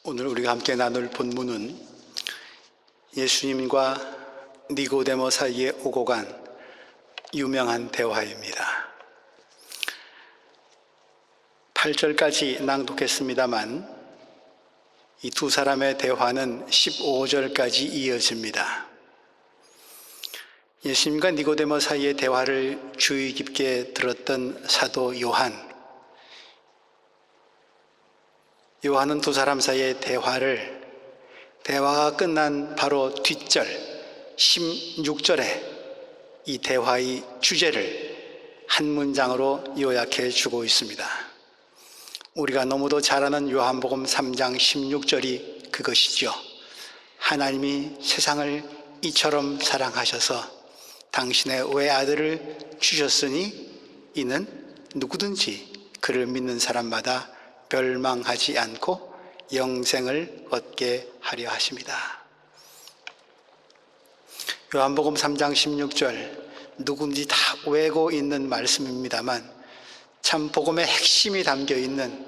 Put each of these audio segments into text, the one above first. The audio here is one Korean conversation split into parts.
오늘 우리가 함께 나눌 본문은 예수님과 니고데모 사이에 오고 간 유명한 대화입니다. 8절까지 낭독했습니다만 이 두 사람의 대화는 15절까지 이어집니다. 예수님과 니고데모 사이의 대화를 주의 깊게 들었던 사도 요한은 두 사람 사이의 대화가 끝난 바로 뒷절 16절에 이 대화의 주제를 한 문장으로 요약해 주고 있습니다. 우리가 너무도 잘 아는 요한복음 3장 16절이 그것이죠. 하나님이 세상을 이처럼 사랑하셔서 당신의 외아들을 주셨으니 이는 누구든지 그를 믿는 사람마다 멸망하지 않고 영생을 얻게 하려 하십니다. 요한복음 3장 16절 누군지 다 외고 있는 말씀입니다만 참 복음의 핵심이 담겨 있는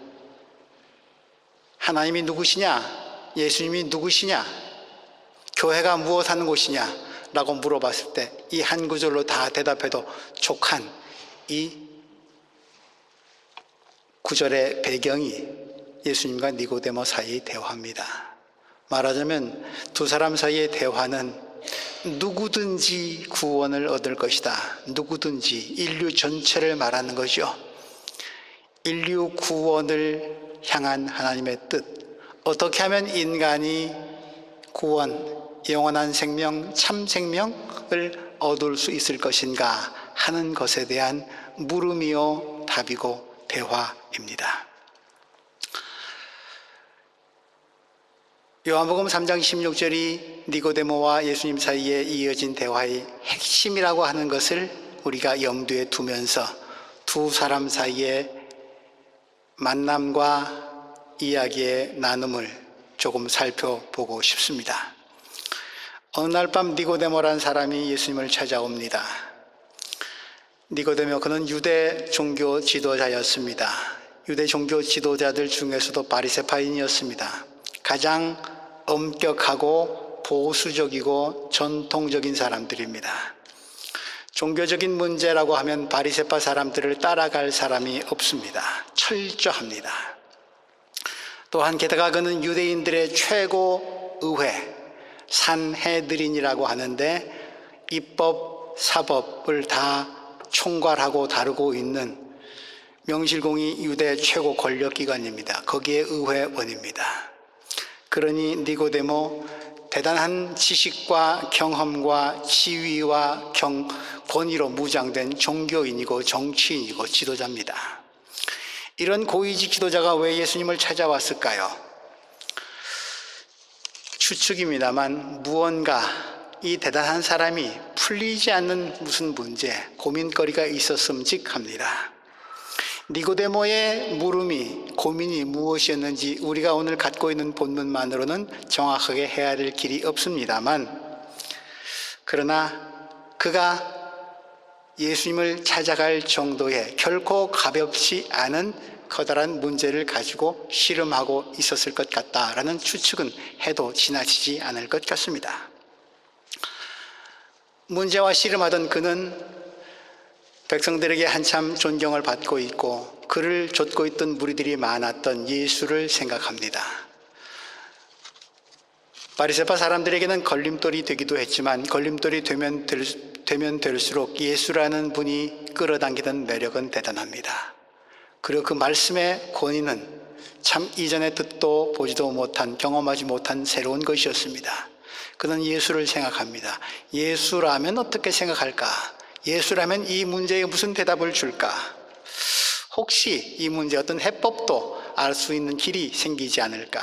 하나님이 누구시냐, 예수님이 누구시냐, 교회가 무엇하는 곳이냐 라고 물어봤을 때 이 한 구절로 다 대답해도 족한 이 구절의 배경이 예수님과 니고데모 사이의 대화입니다. 말하자면 두 사람 사이의 대화는 누구든지 구원을 얻을 것이다. 누구든지 인류 전체를 말하는 거죠. 인류 구원을 향한 하나님의 뜻, 어떻게 하면 인간이 구원, 영원한 생명, 참 생명을 얻을 수 있을 것인가 하는 것에 대한 물음이요 답이고 대화입니다. 요한복음 3장 16절이 니고데모와 예수님 사이에 이어진 대화의 핵심이라고 하는 것을 우리가 염두에 두면서 두 사람 사이의 만남과 이야기의 나눔을 조금 살펴보고 싶습니다. 어느 날 밤 니고데모라는 사람이 예수님을 찾아옵니다. 니고데모, 그는 유대 종교 지도자였습니다. 유대 종교 지도자들 중에서도 바리새파인이었습니다. 가장 엄격하고 보수적이고 전통적인 사람들입니다. 종교적인 문제라고 하면 바리새파 사람들을 따라갈 사람이 없습니다. 철저합니다. 또한 게다가 그는 유대인들의 최고 의회 산헤드린이라고 하는데 입법, 사법을 다 총괄하고 다루고 있는 명실공히 유대 최고 권력기관입니다. 거기에 의회원입니다. 그러니 니고데모, 대단한 지식과 경험과 지위와 권위로 무장된 종교인이고 정치인이고 지도자입니다. 이런 고위직 지도자가 왜 예수님을 찾아왔을까요? 추측입니다만 무언가 이 대단한 사람이 풀리지 않는 무슨 문제, 고민거리가 있었음직합니다. 니고데모의 물음이, 고민이 무엇이었는지 우리가 오늘 갖고 있는 본문만으로는 정확하게 헤아릴 길이 없습니다만, 그러나 그가 예수님을 찾아갈 정도의 결코 가볍지 않은 커다란 문제를 가지고 씨름하고 있었을 것 같다라는 추측은 해도 지나치지 않을 것 같습니다. 문제와 씨름하던 그는 백성들에게 한참 존경을 받고 있고 그를 좇고 있던 무리들이 많았던 예수를 생각합니다. 바리새파 사람들에게는 걸림돌이 되기도 했지만 걸림돌이 되면 될수록 예수라는 분이 끌어당기던 매력은 대단합니다. 그리고 그 말씀의 권위는 참 이전에 듣도 보지도 못한, 경험하지 못한 새로운 것이었습니다. 그는 예수를 생각합니다. 예수라면 어떻게 생각할까? 예수라면 이 문제에 무슨 대답을 줄까? 혹시 이 문제 어떤 해법도 알 수 있는 길이 생기지 않을까?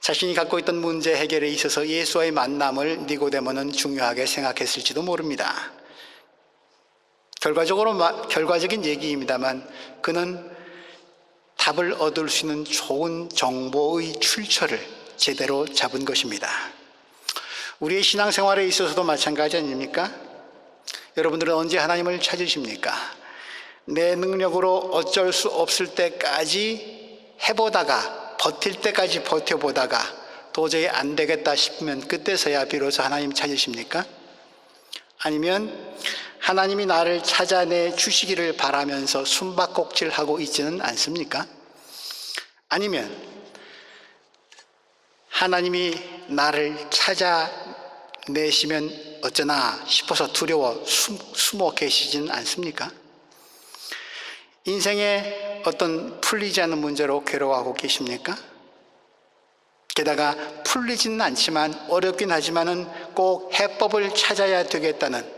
자신이 갖고 있던 문제 해결에 있어서 예수와의 만남을 니고데모는 중요하게 생각했을지도 모릅니다. 결과적인 얘기입니다만 그는 답을 얻을 수 있는 좋은 정보의 출처를 제대로 잡은 것입니다. 우리의 신앙생활에 있어서도 마찬가지 아닙니까? 여러분들은 언제 하나님을 찾으십니까? 내 능력으로 어쩔 수 없을 때까지 해보다가 버틸 때까지 버텨보다가 도저히 안 되겠다 싶으면 그때서야 비로소 하나님 찾으십니까? 아니면 하나님이 나를 찾아내 주시기를 바라면서 숨바꼭질하고 있지는 않습니까? 아니면 하나님이 나를 찾아내시면 어쩌나 싶어서 두려워 숨어 계시지는 않습니까? 인생에 어떤 풀리지 않는 문제로 괴로워하고 계십니까? 게다가 풀리지는 않지만 어렵긴 하지만은 꼭 해법을 찾아야 되겠다는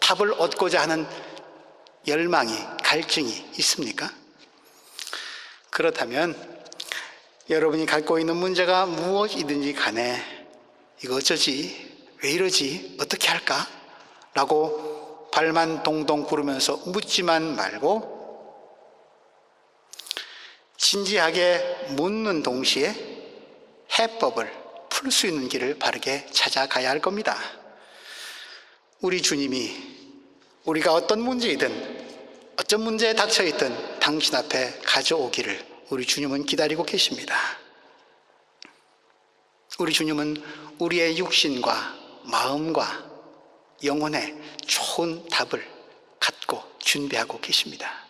답을 얻고자 하는 열망이, 갈증이 있습니까? 그렇다면 여러분이 갖고 있는 문제가 무엇이든지 간에 이거 어쩌지? 왜 이러지? 어떻게 할까? 라고 발만 동동 구르면서 묻지만 말고 진지하게 묻는 동시에 해법을 풀 수 있는 길을 바르게 찾아가야 할 겁니다. 우리 주님이 우리가 어떤 문제이든 어떤 문제에 닥쳐있든 당신 앞에 가져오기를 우리 주님은 기다리고 계십니다. 우리 주님은 우리의 육신과 마음과 영혼에 좋은 답을 갖고 준비하고 계십니다.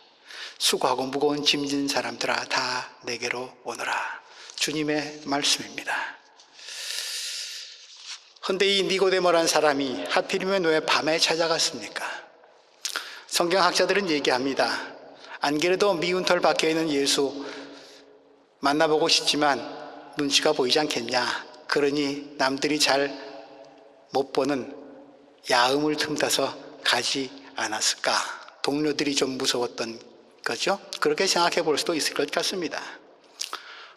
수고하고 무거운 짐진 사람들아 다 내게로 오너라. 주님의 말씀입니다. 그런데 이 니고데모라는 사람이 하필이면 왜 밤에 찾아갔습니까? 성경학자들은 얘기합니다. 안 그래도 미운 털 박혀있는 예수 만나보고 싶지만 눈치가 보이지 않겠냐. 그러니 남들이 잘 못 보는 야음을 틈타서 가지 않았을까. 동료들이 좀 무서웠던 거죠. 그렇게 생각해 볼 수도 있을 것 같습니다.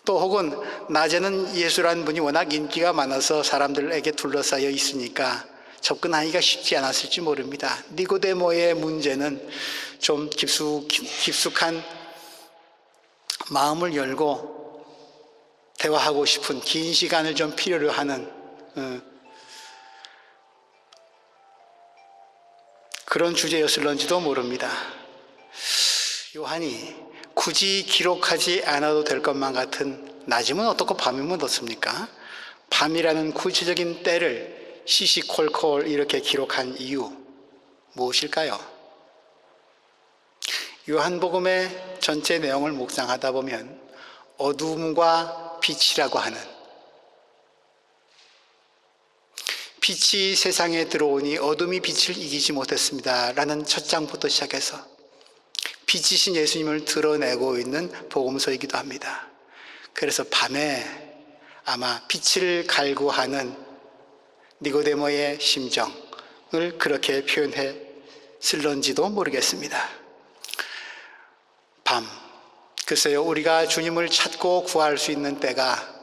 또 혹은 낮에는 예수라는 분이 워낙 인기가 많아서 사람들에게 둘러싸여 있으니까 접근하기가 쉽지 않았을지 모릅니다. 니고데모의 문제는 좀 깊숙한 마음을 열고 대화하고 싶은 긴 시간을 좀 필요로 하는 그런 주제였을런지도 모릅니다. 요한이 굳이 기록하지 않아도 될 것만 같은 낮이면 어떻고 밤이면 어떻습니까? 밤이라는 구체적인 때를 시시콜콜 이렇게 기록한 이유 무엇일까요? 요한복음의 전체 내용을 묵상하다 보면 어둠과 빛이라고 하는, 빛이 세상에 들어오니 어둠이 빛을 이기지 못했습니다 라는 첫 장부터 시작해서 빛이신 예수님을 드러내고 있는 복음서이기도 합니다. 그래서 밤에 아마 빛을 갈구하는 니고데모의 심정을 그렇게 표현했을런지도 모르겠습니다. 밤, 글쎄요, 우리가 주님을 찾고 구할 수 있는 때가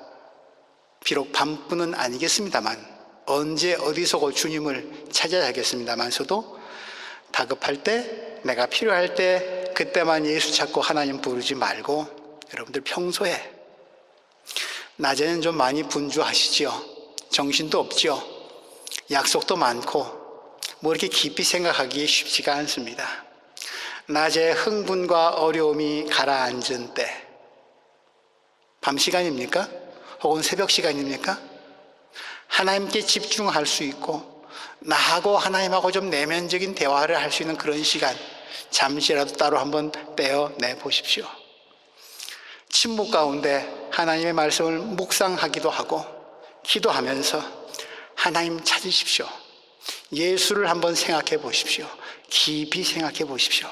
비록 밤뿐은 아니겠습니다만 언제 어디서고 주님을 찾아야겠습니다만서도 다급할 때, 내가 필요할 때 그때만 예수 찾고 하나님 부르지 말고 여러분들 평소에 낮에는 좀 많이 분주하시지요. 정신도 없지요. 약속도 많고 뭐 이렇게 깊이 생각하기 쉽지가 않습니다. 낮에 흥분과 어려움이 가라앉은 때, 밤 시간입니까? 혹은 새벽 시간입니까? 하나님께 집중할 수 있고 나하고 하나님하고 좀 내면적인 대화를 할 수 있는 그런 시간 잠시라도 따로 한번 빼어내 보십시오. 침묵 가운데 하나님의 말씀을 묵상하기도 하고 기도하면서 하나님 찾으십시오. 예수를 한번 생각해 보십시오. 깊이 생각해 보십시오.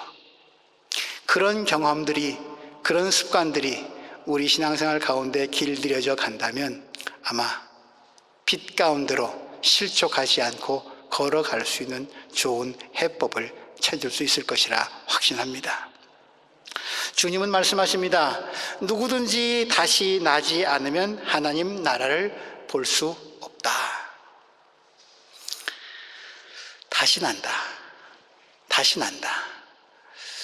그런 경험들이, 그런 습관들이 우리 신앙생활 가운데 길들여져 간다면 아마 빛 가운데로 실족하지 않고 걸어갈 수 있는 좋은 해법을 찾을 수 있을 것이라 확신합니다. 주님은 말씀하십니다. 누구든지 다시 나지 않으면 하나님 나라를 볼 수 없다. 다시 난다. 다시 난다.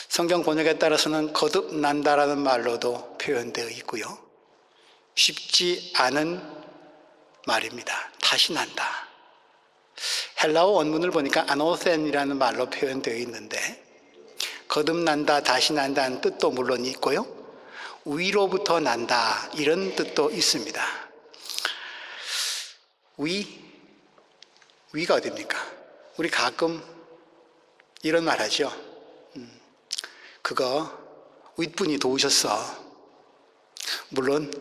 성경 번역에 따라서는 거듭난다라는 말로도 표현되어 있고요. 쉽지 않은 말입니다. 다시 난다. 헬라어 원문을 보니까 아노센이라는 말로 표현되어 있는데 거듭난다, 다시 난다는 뜻도 물론 있고요. 위로부터 난다, 이런 뜻도 있습니다. 위가 어딥니까? 우리 가끔 이런 말 하죠. 그거 윗분이 도우셨어. 물론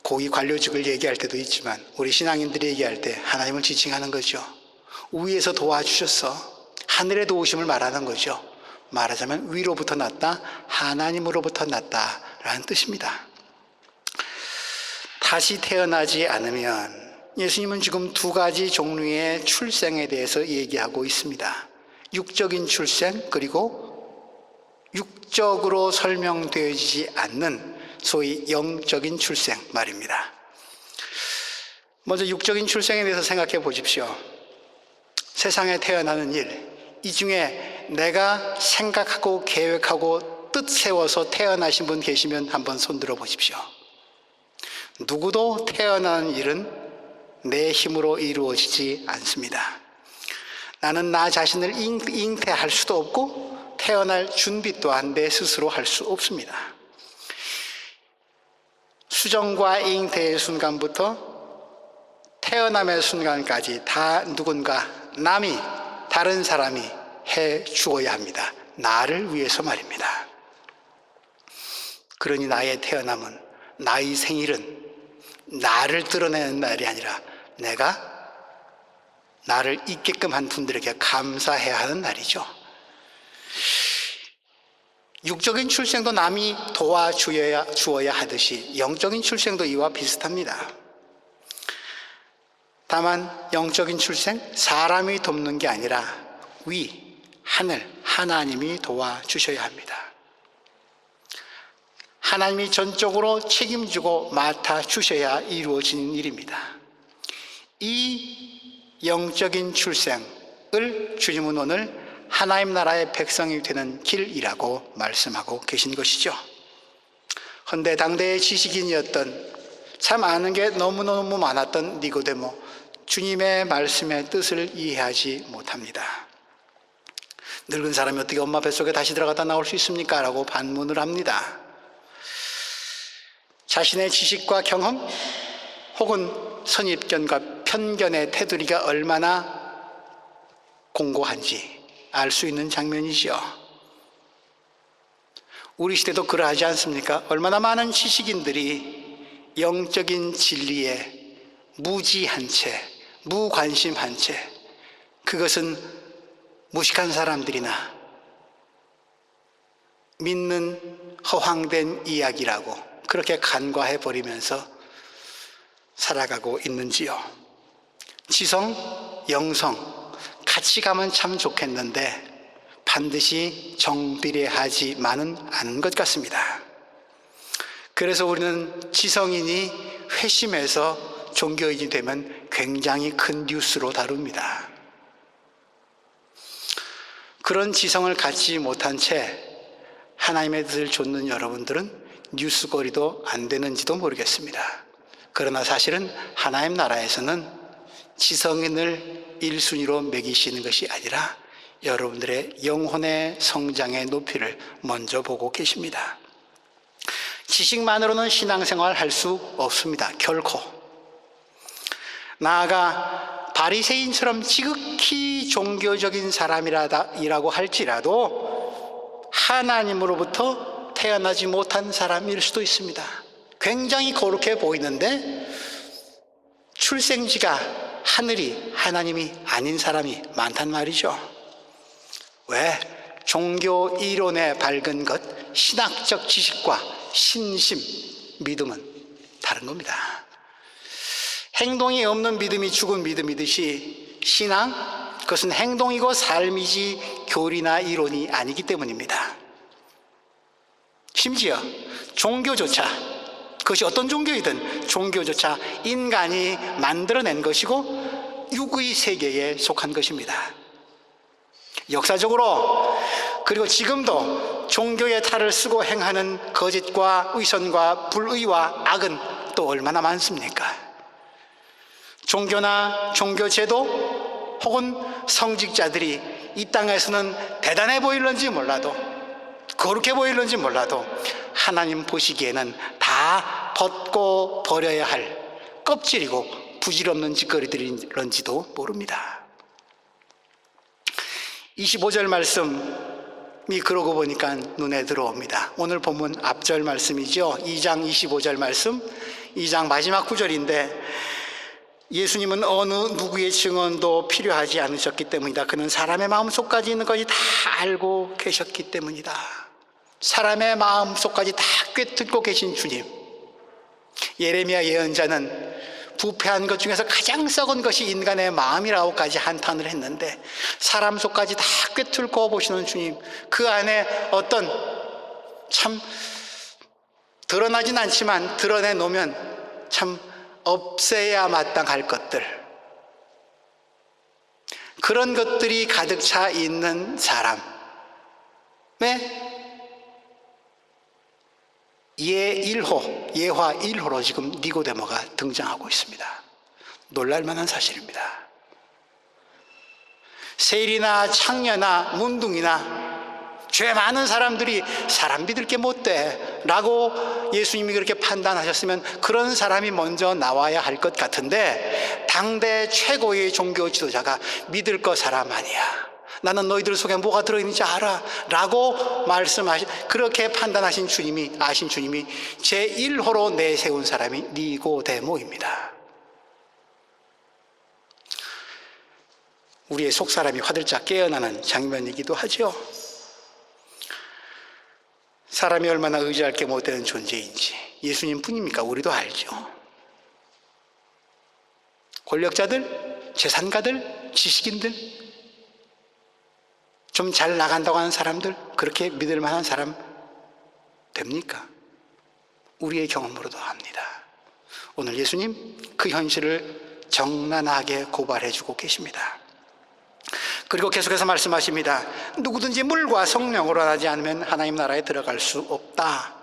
고위 관료직을 얘기할 때도 있지만 우리 신앙인들이 얘기할 때 하나님을 지칭하는 거죠. 위에서 도와주셨어. 하늘의 도우심을 말하는 거죠. 말하자면 위로부터 났다, 하나님으로부터 났다라는 뜻입니다. 다시 태어나지 않으면, 예수님은 지금 두 가지 종류의 출생에 대해서 얘기하고 있습니다. 육적인 출생, 그리고 육적으로 설명되어지지 않는 소위 영적인 출생 말입니다. 먼저 육적인 출생에 대해서 생각해 보십시오. 세상에 태어나는 일, 이 중에 내가 생각하고 계획하고 뜻 세워서 태어나신 분 계시면 한번 손들어 보십시오. 누구도 태어나는 일은 내 힘으로 이루어지지 않습니다. 나는 나 자신을 잉태할 수도 없고 태어날 준비 또한 내 스스로 할 수 없습니다. 수정과 잉태의 순간부터 태어남의 순간까지 다 누군가, 남이, 다른 사람이 해 주어야 합니다. 나를 위해서 말입니다. 그러니 나의 태어남은, 나의 생일은 나를 드러내는 날이 아니라 내가 나를 있게끔 한 분들에게 감사해야 하는 날이죠. 육적인 출생도 남이 도와주어야 하듯이 영적인 출생도 이와 비슷합니다. 다만 영적인 출생, 사람이 돕는 게 아니라 하늘, 하나님이 도와주셔야 합니다. 하나님이 전적으로 책임지고 맡아주셔야 이루어지는 일입니다. 이 영적인 출생을 주님은 오늘 하나님 나라의 백성이 되는 길이라고 말씀하고 계신 것이죠. 헌데 당대의 지식인이었던, 참 아는 게 너무너무 많았던 니고데모, 주님의 말씀의 뜻을 이해하지 못합니다. 늙은 사람이 어떻게 엄마 뱃속에 다시 들어갔다 나올 수 있습니까? 라고 반문을 합니다. 자신의 지식과 경험 혹은 선입견과 편견의 테두리가 얼마나 공고한지 알 수 있는 장면이죠. 우리 시대도 그러하지 않습니까? 얼마나 많은 지식인들이 영적인 진리에 무지한 채, 무관심한 채, 그것은 무식한 사람들이나 믿는 허황된 이야기라고 그렇게 간과해 버리면서 살아가고 있는지요. 지성, 영성 같이 가면 참 좋겠는데 반드시 정비례하지만은 않은 것 같습니다. 그래서 우리는 지성인이 회심해서 종교인이 되면 굉장히 큰 뉴스로 다룹니다. 그런 지성을 갖지 못한 채 하나님의 뜻을 좇는 여러분들은 뉴스거리도 안 되는지도 모르겠습니다. 그러나 사실은 하나님 나라에서는 지성인을 1순위로 매기시는 것이 아니라 여러분들의 영혼의 성장의 높이를 먼저 보고 계십니다. 지식만으로는 신앙생활 할 수 없습니다. 결코. 나아가 바리새인처럼 지극히 종교적인 사람이라고 할지라도 하나님으로부터 태어나지 못한 사람일 수도 있습니다. 굉장히 거룩해 보이는데 출생지가 하늘이, 하나님이 아닌 사람이 많단 말이죠. 왜? 종교 이론에 밝은 것, 신학적 지식과 신심, 믿음은 다른 겁니다. 행동이 없는 믿음이 죽은 믿음이듯이 신앙, 그것은 행동이고 삶이지 교리나 이론이 아니기 때문입니다. 심지어 종교조차, 그것이 어떤 종교이든 종교조차 인간이 만들어낸 것이고 육의 세계에 속한 것입니다. 역사적으로 그리고 지금도 종교의 탈을 쓰고 행하는 거짓과 위선과 불의와 악은 또 얼마나 많습니까? 종교나 종교제도 혹은 성직자들이 이 땅에서는 대단해 보일는지 몰라도, 거룩해 보일는지 몰라도 하나님 보시기에는 다 벗고 버려야 할 껍질이고 부질없는 짓거리들인지도 모릅니다. 25절 말씀이 그러고 보니까 눈에 들어옵니다. 오늘 본문 앞절 말씀이죠. 2장 25절 말씀, 2장 마지막 구절인데, 예수님은 어느 누구의 증언도 필요하지 않으셨기 때문이다. 그는 사람의 마음속까지 있는 것이 다 알고 계셨기 때문이다. 사람의 마음속까지 다 꿰뚫고 계신 주님. 예레미야 예언자는 부패한 것 중에서 가장 썩은 것이 인간의 마음이라고까지 한탄을 했는데, 사람 속까지 다 꿰뚫고 보시는 주님, 그 안에 어떤 참 드러나진 않지만 드러내놓으면 참 없애야 마땅할 것들, 그런 것들이 가득 차 있는 사람의 예화 1호로 지금 니고데모가 등장하고 있습니다. 놀랄만한 사실입니다. 세리나 창녀나 문둥이나 죄 많은 사람들이 사람 믿을 게 못 돼 라고 예수님이 그렇게 판단하셨으면 그런 사람이 먼저 나와야 할 것 같은데, 당대 최고의 종교 지도자가 믿을 거 사람 아니야, 나는 너희들 속에 뭐가 들어있는지 알아 라고 그렇게 판단하신 주님이, 아신 주님이 제1호로 내세운 사람이 니고데모입니다. 우리의 속사람이 화들짝 깨어나는 장면이기도 하죠. 사람이 얼마나 의지할 게 못되는 존재인지 예수님 뿐입니까? 우리도 알죠. 권력자들, 재산가들, 지식인들, 좀 잘 나간다고 하는 사람들, 그렇게 믿을 만한 사람 됩니까? 우리의 경험으로도 압니다. 오늘 예수님 그 현실을 정난하게 고발해주고 계십니다. 그리고 계속해서 말씀하십니다. 누구든지 물과 성령으로 하지 않으면 하나님 나라에 들어갈 수 없다.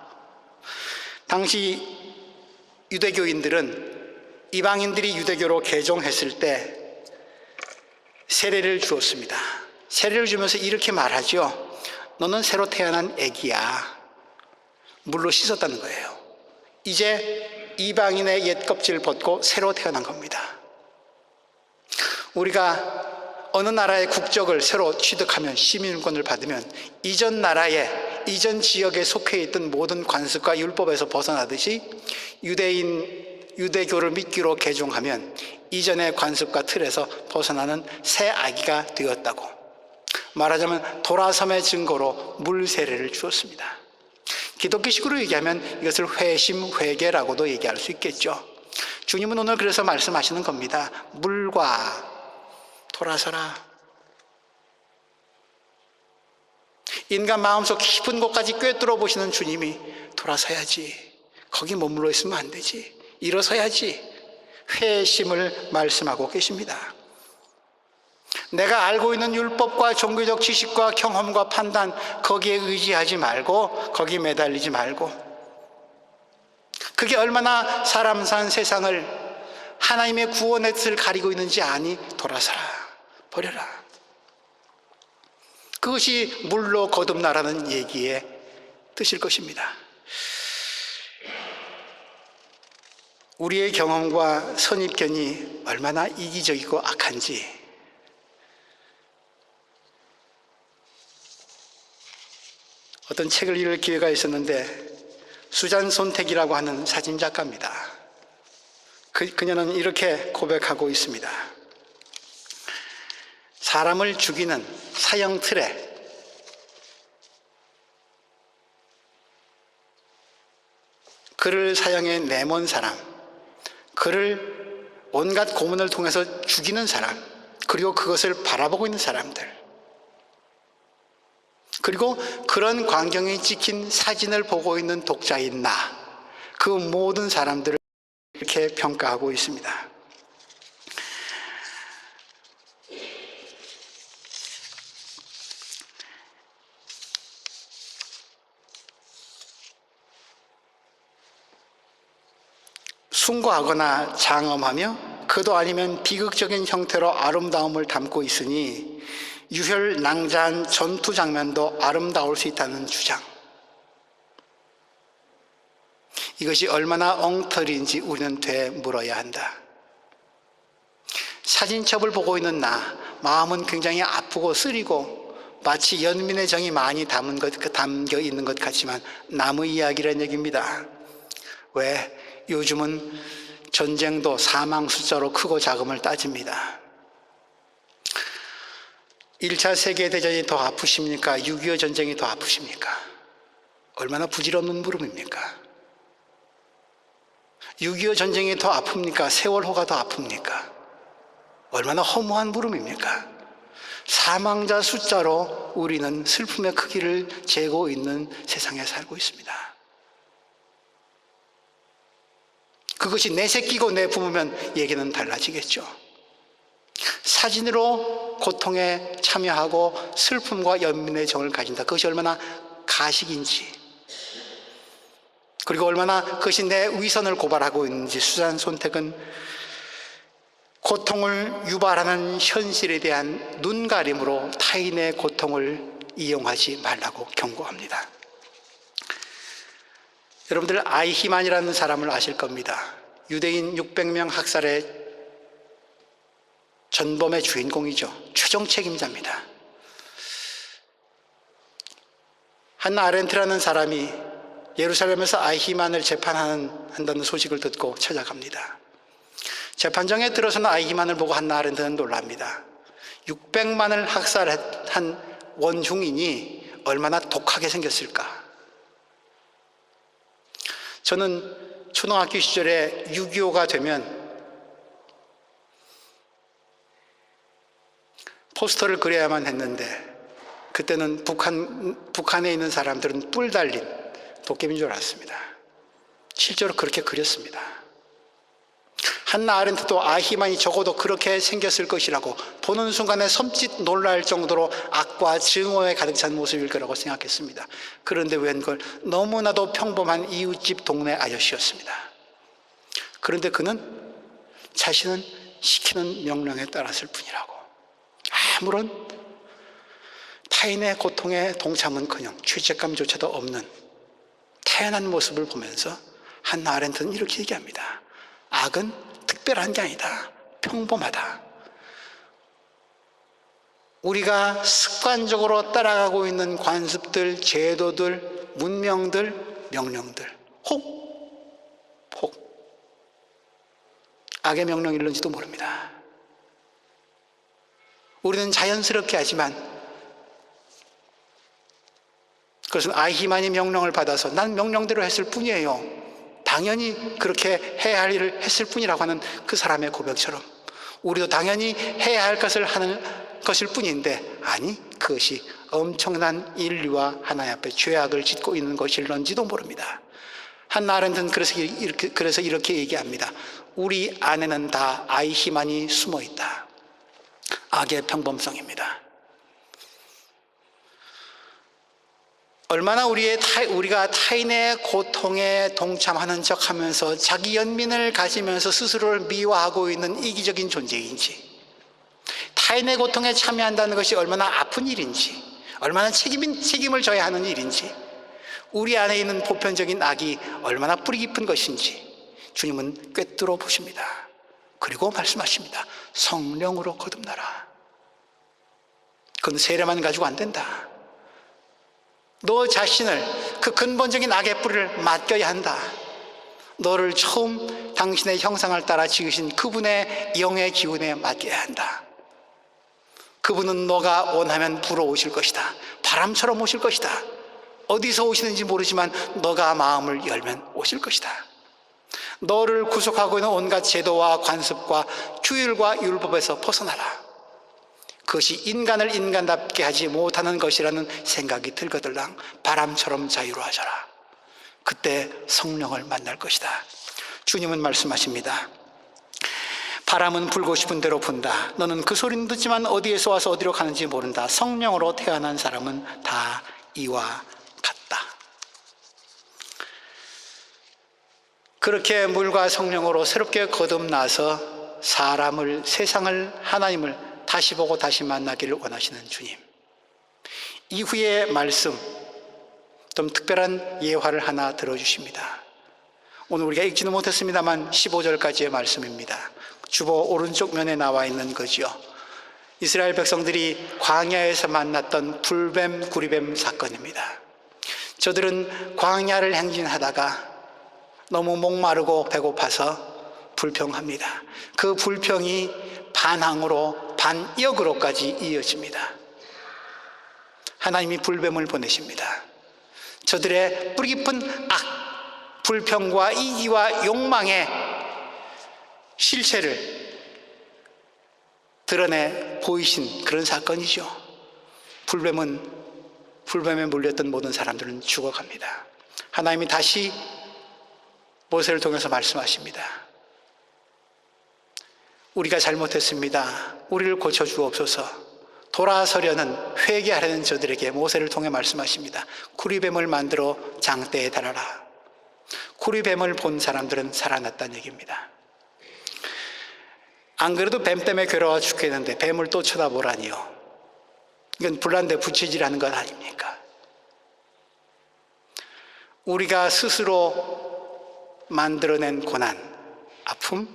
당시 유대교인들은 이방인들이 유대교로 개종했을 때 세례를 주었습니다. 세례를 주면서 이렇게 말하죠. 너는 새로 태어난 애기야. 물로 씻었다는 거예요. 이제 이방인의 옛 껍질을 벗고 새로 태어난 겁니다. 우리가 어느 나라의 국적을 새로 취득하면, 시민권을 받으면 이전 나라에, 이전 지역에 속해 있던 모든 관습과 율법에서 벗어나듯이 유대교를 믿기로 개종하면 이전의 관습과 틀에서 벗어나는 새 아기가 되었다고, 말하자면 돌아섬의 증거로 물 세례를 주었습니다. 기독교식으로 얘기하면 이것을 회심, 회개라고도 얘기할 수 있겠죠. 주님은 오늘 그래서 말씀하시는 겁니다. 물과 돌아서라. 인간 마음속 깊은 곳까지 꿰뚫어 보시는 주님이 돌아서야지, 거기 머물러 있으면 안 되지, 일어서야지, 회심을 말씀하고 계십니다. 내가 알고 있는 율법과 종교적 지식과 경험과 판단, 거기에 의지하지 말고, 거기에 매달리지 말고, 그게 얼마나 사람 산 세상을, 하나님의 구원의 뜻을 가리고 있는지 아니? 돌아서라, 버려라. 그것이 물로 거듭나라는 얘기의 뜻일 것입니다. 우리의 경험과 선입견이 얼마나 이기적이고 악한지, 어떤 책을 읽을 기회가 있었는데, 수잔 손택이라고 하는 사진작가입니다. 그녀는 이렇게 고백하고 있습니다. 사람을 죽이는 사형 틀에 그를 사형에 내몬 사람, 그를 온갖 고문을 통해서 죽이는 사람, 그리고 그것을 바라보고 있는 사람들, 그리고 그런 광경이 찍힌 사진을 보고 있는 독자인 나, 그 모든 사람들을 이렇게 평가하고 있습니다. 숭고하거나 장엄하며 그도 아니면 비극적인 형태로 아름다움을 담고 있으니 유혈낭자한 전투 장면도 아름다울 수 있다는 주장. 이것이 얼마나 엉터리인지 우리는 되물어야 한다. 사진첩을 보고 있는 나, 마음은 굉장히 아프고 쓰리고 마치 연민의 정이 많이 담겨 있는 것 같지만 남의 이야기라는 얘기입니다. 왜? 요즘은 전쟁도 사망 숫자로 크고 작음을 따집니다. 1차 세계대전이 더 아프십니까? 6.25 전쟁이 더 아프십니까? 얼마나 부질없는 물음입니까? 6.25 전쟁이 더 아픕니까? 세월호가 더 아픕니까? 얼마나 허무한 물음입니까? 사망자 숫자로 우리는 슬픔의 크기를 재고 있는 세상에 살고 있습니다. 그것이 내 새끼고 내 부모면 얘기는 달라지겠죠. 사진으로 고통에 참여하고 슬픔과 연민의 정을 가진다. 그것이 얼마나 가식인지, 그리고 얼마나 그것이 내 위선을 고발하고 있는지. 수잔 손택은 고통을 유발하는 현실에 대한 눈가림으로 타인의 고통을 이용하지 말라고 경고합니다. 여러분들 아이히만이라는 사람을 아실 겁니다. 유대인 600명 학살의 전범의 주인공이죠. 최종 책임자입니다. 한나 아렌트라는 사람이 예루살렘에서 아이히만을 재판한다는 소식을 듣고 찾아갑니다. 재판정에 들어서는 아이히만을 보고 한나 아렌트는 놀랍니다. 600만을 학살한 원흉인이 얼마나 독하게 생겼을까. 저는 초등학교 시절에 6.25가 되면 포스터를 그려야만 했는데 그때는 북한에 있는 사람들은 뿔 달린 도깨비인 줄 알았습니다. 실제로 그렇게 그렸습니다. 한나 아렌트도 아히만이 적어도 그렇게 생겼을 것이라고 보는 순간에 섬찟 놀랄 정도로 악과 증오에 가득 찬 모습일 거라고 생각했습니다. 그런데 웬걸 너무나도 평범한 이웃집 동네 아저씨였습니다. 그런데 그는 자신은 시키는 명령에 따랐을 뿐이라고, 아무런 타인의 고통에 동참은커녕 죄책감조차도 없는 태연한 모습을 보면서 한나 아렌트는 이렇게 얘기합니다. 악은 특별한 게 아니다. 평범하다. 우리가 습관적으로 따라가고 있는 관습들, 제도들, 문명들, 명령들, 혹 악의 명령일는지도 모릅니다. 우리는 자연스럽게 하지만 그것은 아히만이 명령을 받아서 난 명령대로 했을 뿐이에요, 당연히 그렇게 해야 할 일을 했을 뿐이라고 하는 그 사람의 고백처럼 우리도 당연히 해야 할 것을 하는 것일 뿐인데, 아니 그것이 엄청난 인류와 하나님 앞에 죄악을 짓고 있는 것일런지도 모릅니다. 한나 아렌트는 그래서 이렇게 얘기합니다. 우리 안에는 다 아이히만이 숨어 있다. 악의 평범성입니다. 얼마나 우리가 타인의 고통에 동참하는 척하면서 자기 연민을 가지면서 스스로를 미화하고 있는 이기적인 존재인지, 타인의 고통에 참여한다는 것이 얼마나 아픈 일인지, 얼마나 책임을 져야 하는 일인지, 우리 안에 있는 보편적인 악이 얼마나 뿌리 깊은 것인지 주님은 꿰뚫어 보십니다. 그리고 말씀하십니다. 성령으로 거듭나라. 그건 세례만 가지고 안 된다. 너 자신을 그 근본적인 악의 뿌리를 맡겨야 한다. 너를 처음 당신의 형상을 따라 지으신 그분의 영의 기운에 맡겨야 한다. 그분은 너가 원하면 불어오실 것이다. 바람처럼 오실 것이다. 어디서 오시는지 모르지만 너가 마음을 열면 오실 것이다. 너를 구속하고 있는 온갖 제도와 관습과 규율과 율법에서 벗어나라. 그것이 인간을 인간답게 하지 못하는 것이라는 생각이 들거들랑 바람처럼 자유로워져라. 그때 성령을 만날 것이다. 주님은 말씀하십니다. 바람은 불고 싶은 대로 분다. 너는 그 소리는 듣지만 어디에서 와서 어디로 가는지 모른다. 성령으로 태어난 사람은 다 이와 같다. 그렇게 물과 성령으로 새롭게 거듭나서 사람을, 세상을, 하나님을 다시 보고 다시 만나기를 원하시는 주님. 이후의 말씀, 좀 특별한 예화를 하나 들어주십니다. 오늘 우리가 읽지는 못했습니다만 15절까지의 말씀입니다. 주보 오른쪽 면에 나와 있는 거지요. 이스라엘 백성들이 광야에서 만났던 불뱀, 구리뱀 사건입니다. 저들은 광야를 행진하다가 너무 목마르고 배고파서 불평합니다. 그 불평이 반항으로 반역으로까지 이어집니다. 하나님이 불뱀을 보내십니다. 저들의 뿌리 깊은 악, 불평과 이기와 욕망의 실체를 드러내 보이신 그런 사건이죠. 불뱀에 물렸던 모든 사람들은 죽어갑니다. 하나님이 다시 모세를 통해서 말씀하십니다. 우리가 잘못했습니다. 우리를 고쳐주옵소서. 돌아서려는, 회개하려는 저들에게 모세를 통해 말씀하십니다. 구리뱀을 만들어 장대에 달아라. 구리뱀을 본 사람들은 살아났다는 얘기입니다. 안 그래도 뱀 때문에 괴로워 죽겠는데 뱀을 또 쳐다보라니요. 이건 불난데 부채질하는 것 아닙니까? 우리가 스스로 만들어낸 고난, 아픔,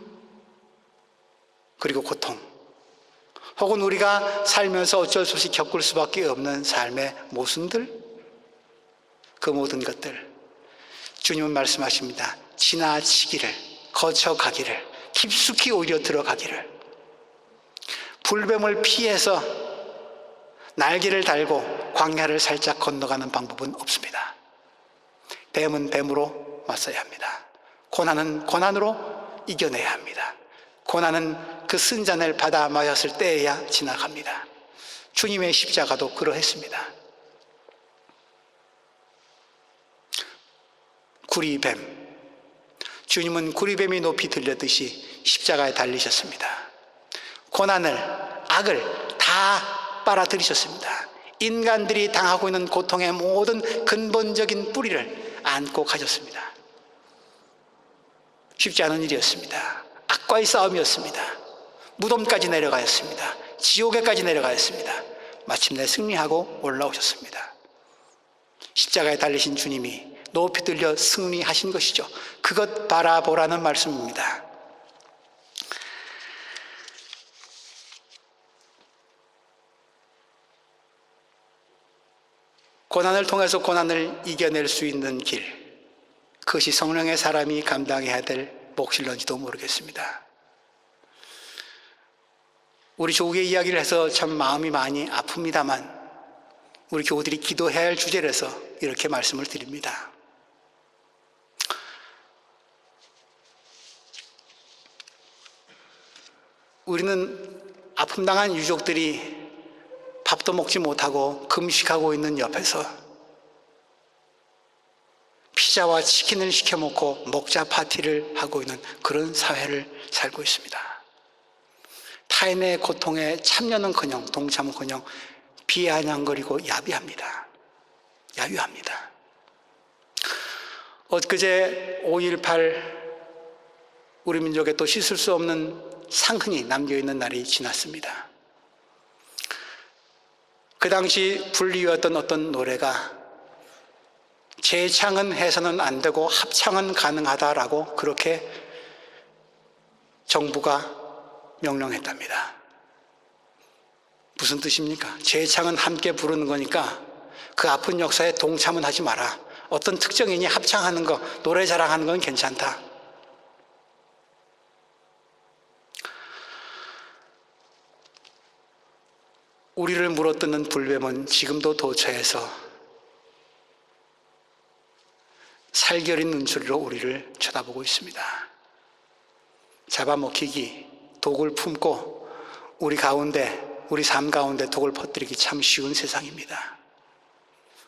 그리고 고통, 혹은 우리가 살면서 어쩔 수 없이 겪을 수밖에 없는 삶의 모순들, 그 모든 것들 주님은 말씀하십니다. 지나치기를, 거쳐가기를, 깊숙이 오히려 들어가기를, 불뱀을 피해서 날개를 달고 광야를 살짝 건너가는 방법은 없습니다. 뱀은 뱀으로 맞서야 합니다. 고난은 고난으로 이겨내야 합니다. 고난은 그 쓴 잔을 받아 마셨을 때에야 지나갑니다. 주님의 십자가도 그러했습니다. 구리뱀, 주님은 구리뱀이 높이 들렸듯이 십자가에 달리셨습니다. 고난을, 악을 다 빨아들이셨습니다. 인간들이 당하고 있는 고통의 모든 근본적인 뿌리를 안고 가셨습니다. 쉽지 않은 일이었습니다. 악과의 싸움이었습니다. 무덤까지 내려가였습니다. 지옥에까지 내려가였습니다. 마침내 승리하고 올라오셨습니다. 십자가에 달리신 주님이 높이 들려 승리하신 것이죠. 그것 바라보라는 말씀입니다. 고난을 통해서 고난을 이겨낼 수 있는 길, 그것이 성령의 사람이 감당해야 될 몫일런지도 모르겠습니다. 우리 조국의 이야기를 해서 참 마음이 많이 아픕니다만 우리 교우들이 기도해야 할 주제라서 이렇게 말씀을 드립니다. 우리는 아픔당한 유족들이 밥도 먹지 못하고 금식하고 있는 옆에서 피자와 치킨을 시켜 먹고 먹자 파티를 하고 있는 그런 사회를 살고 있습니다. 타인의 고통에 참여는커녕 동참은커녕 비아냥거리고 야비합니다. 야유합니다. 엊그제 5.18 우리 민족에 또 씻을 수 없는 상흔이 남겨있는 날이 지났습니다. 그 당시 불리웠던 어떤 노래가 재창은 해서는 안 되고 합창은 가능하다라고 그렇게 정부가 명령했답니다. 무슨 뜻입니까? 재창은 함께 부르는 거니까 그 아픈 역사에 동참은 하지 마라. 어떤 특정인이 합창하는 거, 노래 자랑하는 건 괜찮다. 우리를 물어뜯는 불뱀은 지금도 도처에서 살결인 눈초리로 우리를 쳐다보고 있습니다. 잡아먹히기, 독을 품고 우리 가운데, 우리 삶 가운데 독을 퍼뜨리기 참 쉬운 세상입니다.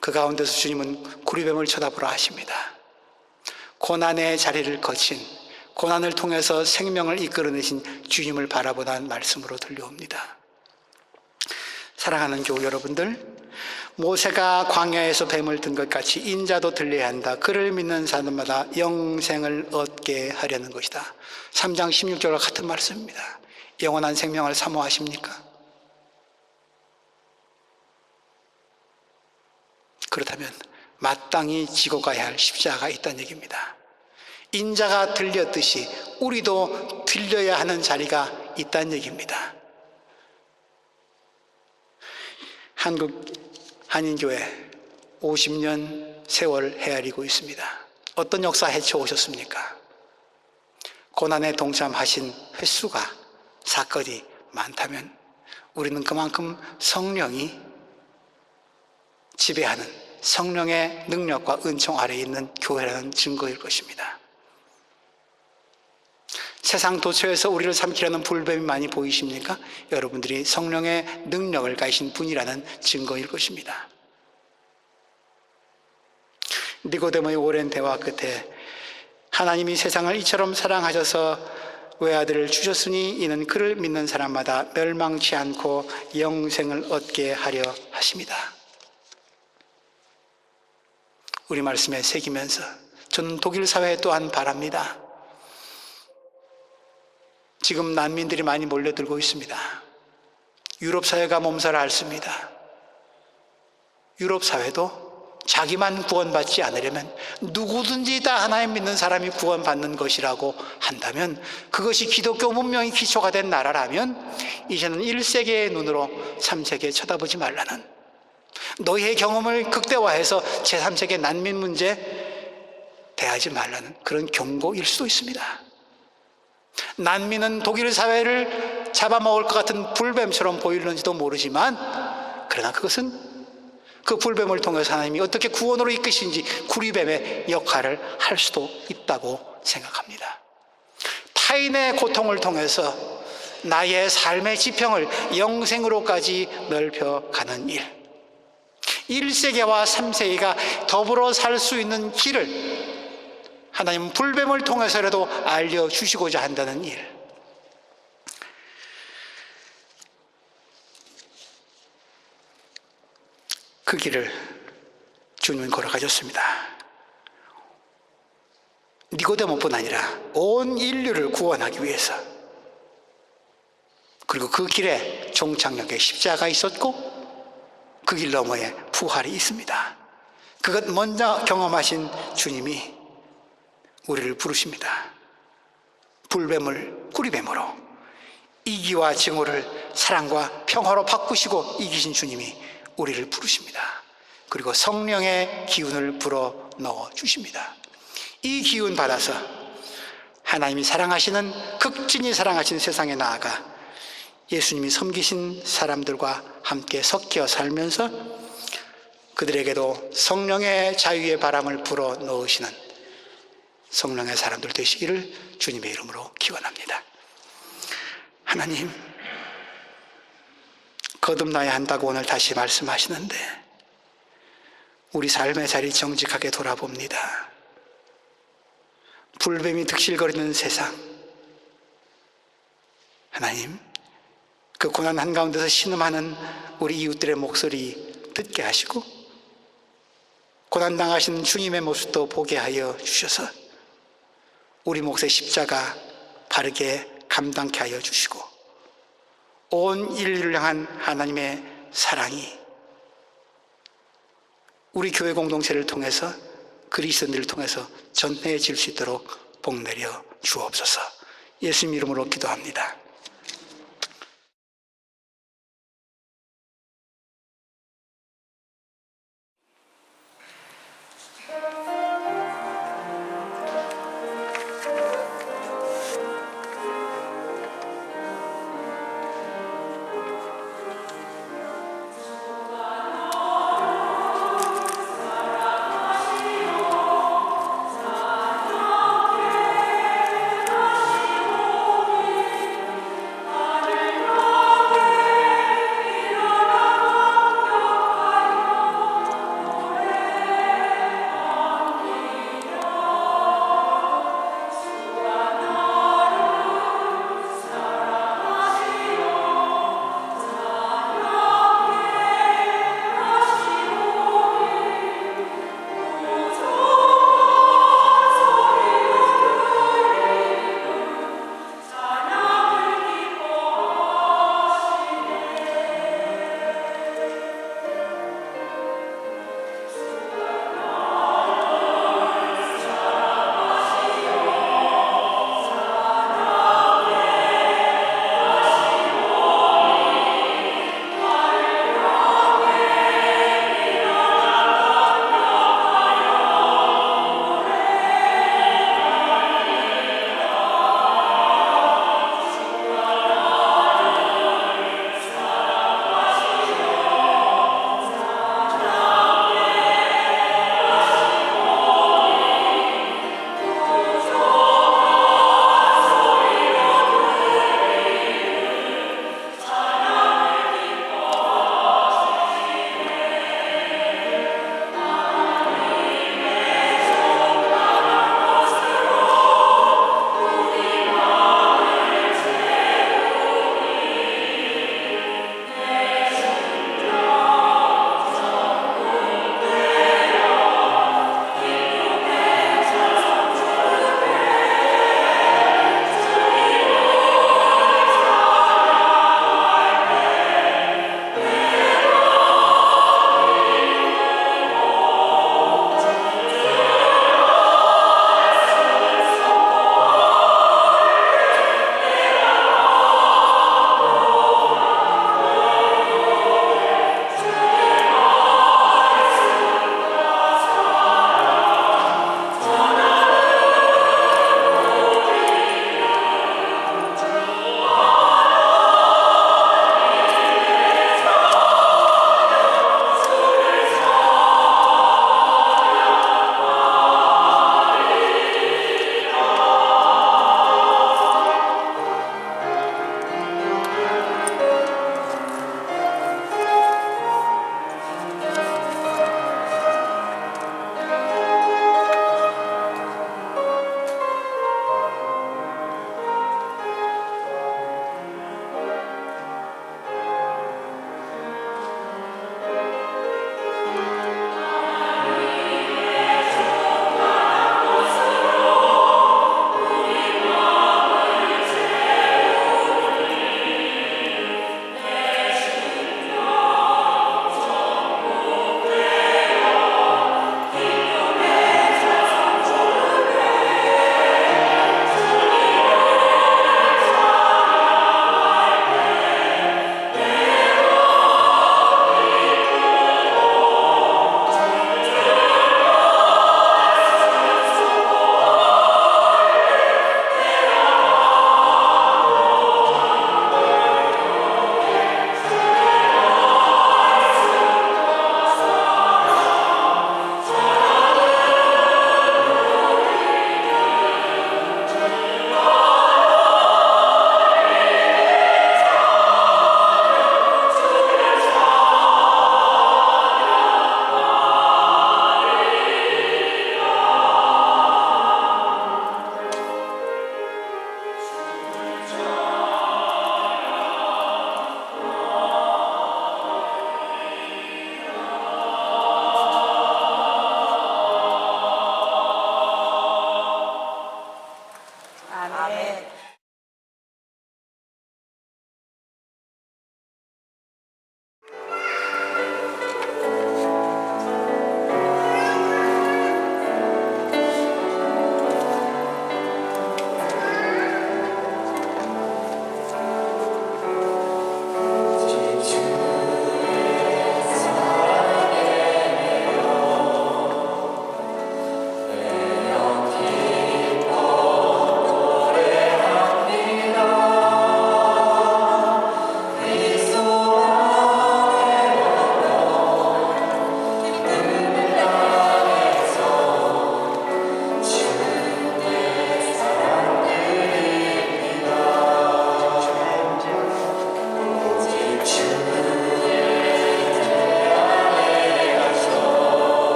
그 가운데서 주님은 구리뱀을 쳐다보라 하십니다. 고난의 자리를 거친, 고난을 통해서 생명을 이끌어내신 주님을 바라보는 말씀으로 들려옵니다. 사랑하는 교우 여러분들, 모세가 광야에서 뱀을 든 것 같이 인자도 들려야 한다. 그를 믿는 사람마다 영생을 얻게 하려는 것이다. 3장 16절과 같은 말씀입니다. 영원한 생명을 사모하십니까? 그렇다면 마땅히 지고 가야 할 십자가가 있다는 얘기입니다. 인자가 들렸듯이 우리도 들려야 하는 자리가 있다는 얘기입니다. 한국 한인교회 50년 세월 헤아리고 있습니다. 어떤 역사 헤쳐오셨습니까? 고난에 동참하신 횟수가, 사건이 많다면 우리는 그만큼 성령이 지배하는, 성령의 능력과 은총 아래에 있는 교회라는 증거일 것입니다. 세상 도처에서 우리를 삼키려는 불뱀이 많이 보이십니까? 여러분들이 성령의 능력을 가지신 분이라는 증거일 것입니다. 니고데모의 오랜 대화 끝에 하나님이 세상을 이처럼 사랑하셔서 외아들을 주셨으니 이는 그를 믿는 사람마다 멸망치 않고 영생을 얻게 하려 하십니다. 우리 말씀에 새기면서 저는 독일 사회 또한 바랍니다. 지금 난민들이 많이 몰려들고 있습니다. 유럽 사회가 몸살 앓습니다. 유럽 사회도 자기만 구원받지 않으려면 누구든지 다 하나님 믿는 사람이 구원받는 것이라고 한다면, 그것이 기독교 문명이 기초가 된 나라라면 이제는 1세계의 눈으로 3세계 쳐다보지 말라는, 너희의 경험을 극대화해서 제3세계 난민 문제 대하지 말라는 그런 경고일 수도 있습니다. 난민은 독일 사회를 잡아먹을 것 같은 불뱀처럼 보이는지도 모르지만, 그러나 그것은 그 불뱀을 통해서 하나님이 어떻게 구원으로 이끄신지 구리뱀의 역할을 할 수도 있다고 생각합니다. 타인의 고통을 통해서 나의 삶의 지평을 영생으로까지 넓혀가는 일, 1세계와 3세계가 더불어 살 수 있는 길을 하나님은 불뱀을 통해서라도 알려주시고자 한다는 일, 그 길을 주님은 걸어가셨습니다. 니고데모뿐 아니라 온 인류를 구원하기 위해서. 그리고 그 길에 종착역에 십자가가 있었고 그 길 너머에 부활이 있습니다. 그것 먼저 경험하신 주님이 우리를 부르십니다. 불뱀을 구리뱀으로, 이기와 증오를 사랑과 평화로 바꾸시고 이기신 주님이 우리를 부르십니다. 그리고 성령의 기운을 불어 넣어 주십니다. 이 기운 받아서 하나님이 사랑하시는, 극진히 사랑하신 세상에 나아가 예수님이 섬기신 사람들과 함께 섞여 살면서 그들에게도 성령의 자유의 바람을 불어 넣으시는 성령의 사람들 되시기를 주님의 이름으로 기원합니다. 하나님, 거듭나야 한다고 오늘 다시 말씀하시는데 우리 삶의 자리 정직하게 돌아봅니다. 불뱀이 득실거리는 세상, 하나님, 그 고난 한가운데서 신음하는 우리 이웃들의 목소리 듣게 하시고 고난당하신 주님의 모습도 보게 하여 주셔서 우리 몫의 십자가 바르게 감당케 하여 주시고 온 인류를 향한 하나님의 사랑이 우리 교회 공동체를 통해서, 그리스도인들을 통해서 전해질 수 있도록 복내려 주옵소서. 예수님 이름으로 기도합니다.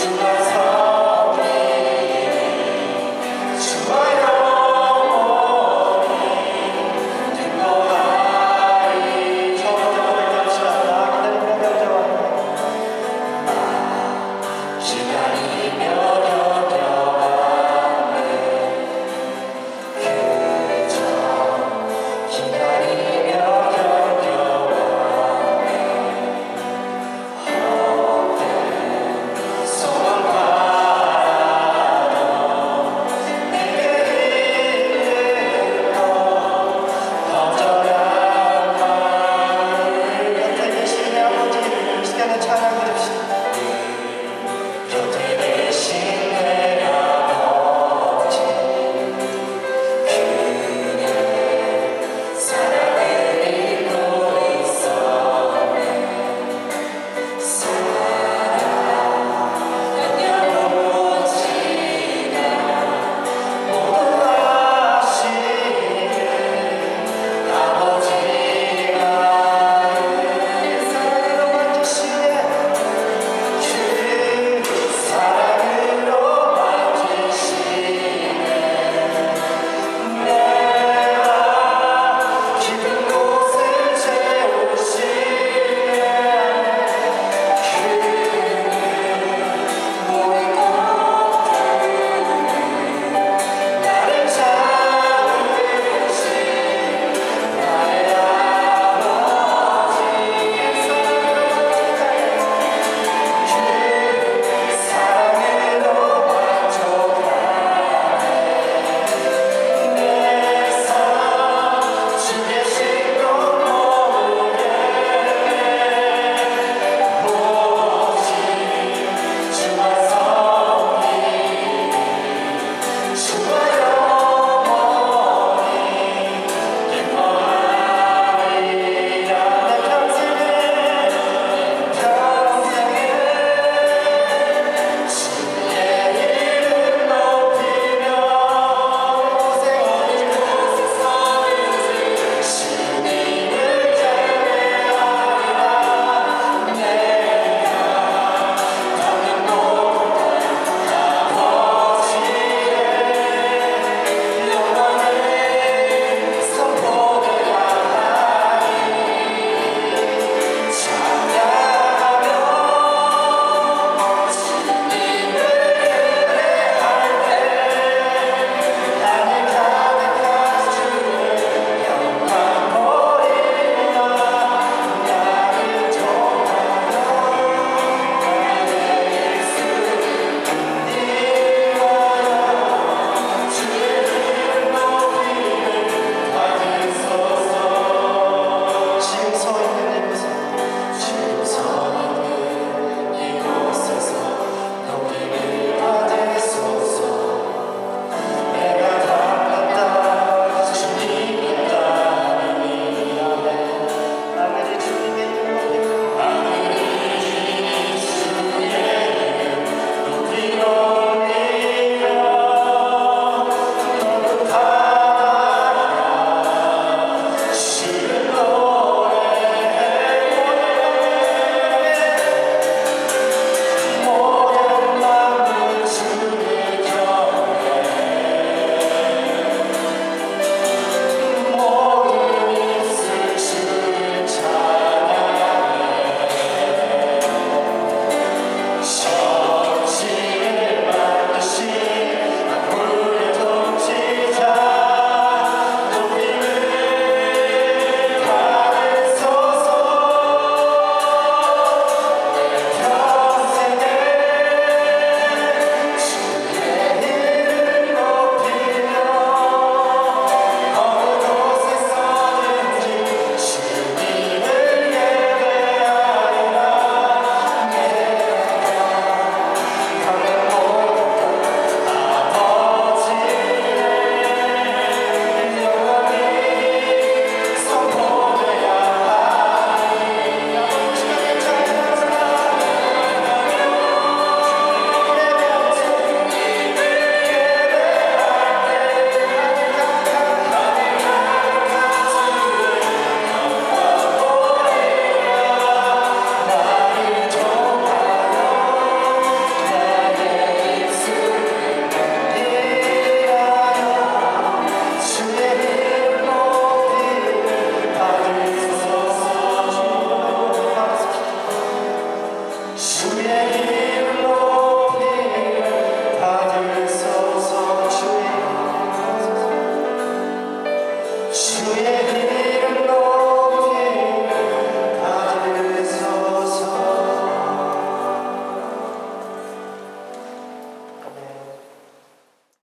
주가 주의 이름 높이